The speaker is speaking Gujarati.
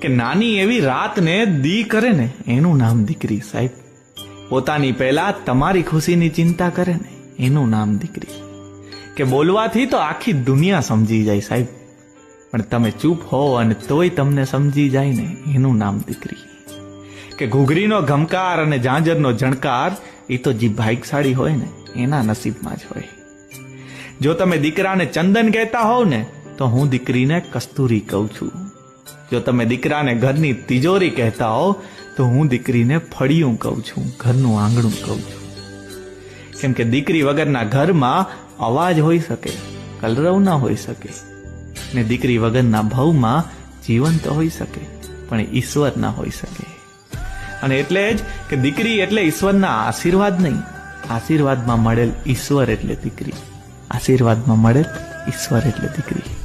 કે નાની એવી રાતને દી કરે ને એનું નામ દીકરી સાહેબ. પોતાની પહેલા તમારી ખુશીની ચિંતા કરે ને એનું નામ દીકરી. કે બોલવાથી તો આખી દુનિયા સમજી જાય સાહેબ, પણ તમે ચૂપ હો અને તોય તમને સમજી જાય ને એનું નામ દીકરી. કે ઘૂઘરીનો ઘમકાર અને ઝાંઝરનો ઝણકાર એ તો જે ભાગ્યશાળી હોય ને એના નસીબમાં જ હોય. જો તમે દીકરાને ચંદન કહેતા હોવ ને તો હું દીકરીને કસ્તુરી કહું છું. જો તમે દીકરાને ઘરની તિજોરી કહેતા હો તો હું દીકરીને ફળિયું કહું છું, ઘરનું આંગણું કહું છું. કેમ કે દીકરી વગરના ઘરમાં અવાજ હોઈ શકે, કલરવ ના હોઈ શકે, ને દીકરી વગરના ભવમાં જીવન તો હોઈ શકે પણ ઈશ્વર ના હોઈ શકે. અને એટલે જ કે દીકરી એટલે ઈશ્વરના આશીર્વાદ નહીં, આશીર્વાદમાં મળેલ ઈશ્વર એટલે દીકરી. આશીર્વાદમાં મળેલ ઈશ્વર એટલે દીકરી.